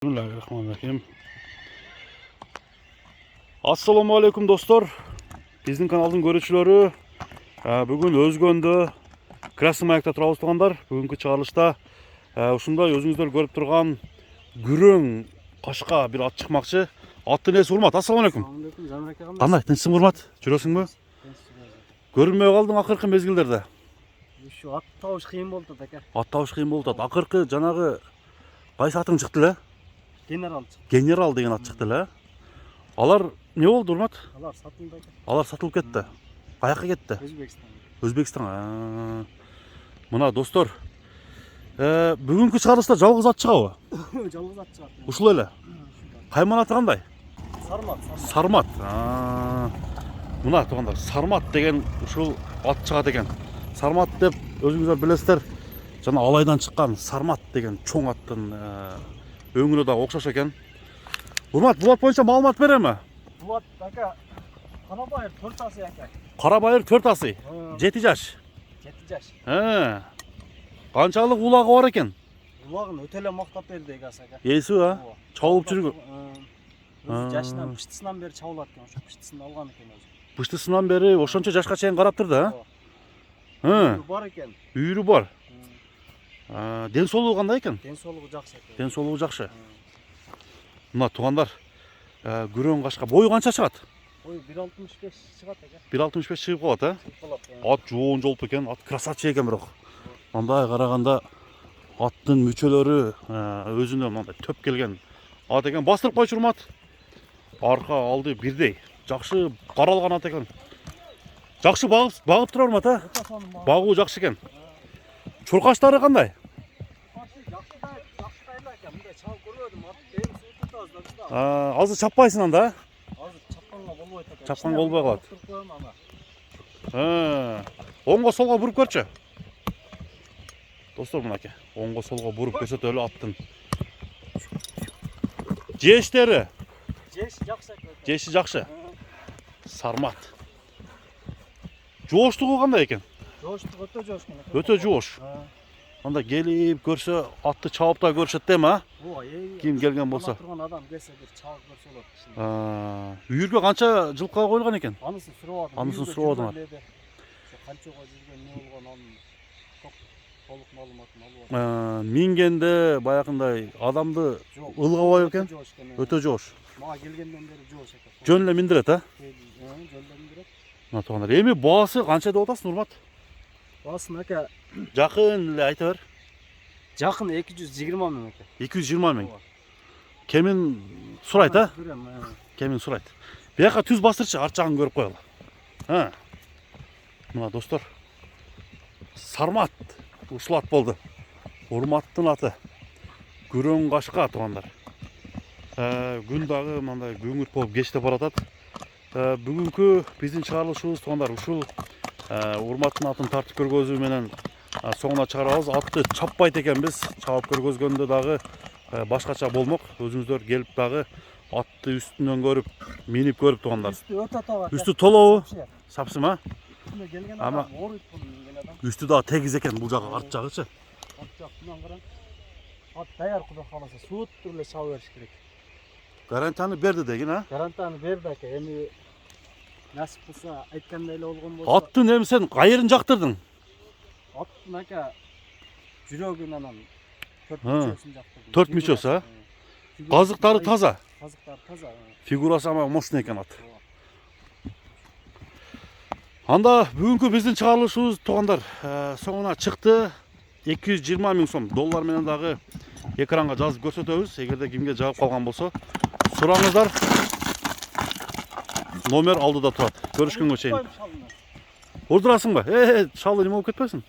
Bismillahirrahmanirrahim. Assalamu alaikum dostlar. Bizning kanalning görüşçülері. Bugün Özgöndө Krasny Mayakta turabыз tuğanlar. Bugünkü çağrılışta ушундай өзүңүздөр көрүп турган күрөң кашка bir at чыкмакчы. Аттын эси Урмат. Assalamu alaikum. Кандай, тынчсың Урмат? Жүрөсүңбү? Көрүнбөй калдың акыркы мезгилдерде. Şu at табыш кыйын болуп атат ака. Ат табыш кыйын болуп атат. Акыркы жанагы кайсы атың чыкты эле? Генерал чыкты. Генерал деген ат чыкты эле. Алар не болду Урмат? Алар сатылды ака. Алар сатылып кетти. Каяка кетти? Өзбекстанга. Мына достор, бүгүнкү чыгарылышта жалгыз ат чыгабы? Жалгыз ат чыгат. Ушул эле. Кайман аты кандай? Сармат. Сармат. Мына туугандар, Сармат деген ушул ат чыгат экен. Сармат деп өзүңүздөр билесиздер. Жана Алайдан чыккан Сармат деген чоң аттын өңүнө да окшош экен. Урмат, бул ат боюнча маалымат береби? Бул ат ака Карабайыр 4 асы ака. Карабайыр 4 асы. 7 жаш. 7 жаш. Канчалык улагы бар экен? Улагын өтө эле мактап берди ака. Эси чабылып жүргөн. Өзү жашынан пыштысынан бери чабылат экен, ошо пыштысын алган экен өзү. Пыштысынан бери ошончо жашка чейин карап турду, Бар экен. Үйүрү бар. Ден соолугу кандай экен? Ден соолугу жакшы экен. Ден соолугу жакшы. Мына туугандар, күрөң кашка бою канча чыгат? Бою 1.65 чыгат ака. 1.65 чыгып калат, Ат жоон жолуп экен, ат красавчы экен бирок. Мындай караганда аттын мүчөлөрү өзүнө мындай төп келген ат экен. Бастырып койчу Урмат. Арка алды бирдей. Жакшы каралган ат экен. Жакшы багып тура Урмат, Багуу жакшы экен. Чуркаштары кандай? Азыр чаппайсың анда? Азыр чапканга болбойт экен. Чапканга болбой калат. Оңго солго буруп көрчү. Достор, мынакей. Оңго солго буруп көрсөтөлү аттын. Жештери? Жеши жакшы экен. Жеши жакшы. Сармат. Жооштугу кандай экен? Жооштугу өтө жоош экен. Өтө жоош. Анда келип көрсө атты чабып да көрүшөт дейм, Ким келген болсо. Турган адам келсе бир чабып көрсө болот. Үйүргө канча жылкы коюлган экен? Анысын сурабадым. Анысын сурабадым. Канчага жүргөн, не болгон, анын толук маалыматын алып алып. Мингенде баягындай адамды ылгабай экен? Өтө жоош. Мага келгенден бери жоош экен. Жөн эле миндирет, Жөн эле миндирет. Мына туугандар, эми баасы канча деп атасың, Урмат? Баасын ака Жакын эле айта бер. жакын 220 миң экен. 220 миң. Кемин сурайт, Кемин сурайт. Бияка түз бастырчы, арт жагын көрүп коелу. Мына достор, Сармат ушул ат болду. Урматтын аты. Күрөң кашка туугандар. Күн дагы мындай көңүрт болуп кечте баратат. Бүгүнкү биздин чыгарылышыбыз туугандар ушул Урматтын атын тартып көргөзүү менен соңуна чыгарабыз. Атты чаппайт экенбиз. Чабып көргөзгөндө дагы башкача болмок. Өзүңүздөр келип дагы атты үстүнөн көрүп, минип көрүп туугандар. Үстү өтө тоба. Үстү толобу? Сапсыма? Келген Ама адам ооруйт келген адам. үстү дагы тегиз экен, бул жагы арт жагычы. Арт жагынан караң. Ат даяр, Кудай кааласа, суут эле чабып бериш керек. Гарантияны берди деген, Гарантияны берди ака. Эми насип кылса айткандай эле болгон болсо. Аттын эми сен кайерин жактырдың? Аттын ака жүрөгүн анан 4 мүчөсүн жактырдым. 4 мүчөсү, Казыктары таза. Казыктары таза. Фигурасы ама мощный экен ат. Анда бүгүнкү биздин чыгарылышыбыз туугандар соңуна чыкты. 220 миң сом доллар менен дагы экранга жазып көрсөтөбүз. Эгерде кимге жагып калган болсо, сураңыздар. Номер алдыда турат. Көрүшкөнгө чейин. Ордурасыңбы? Шалы неме болуп кетпесин?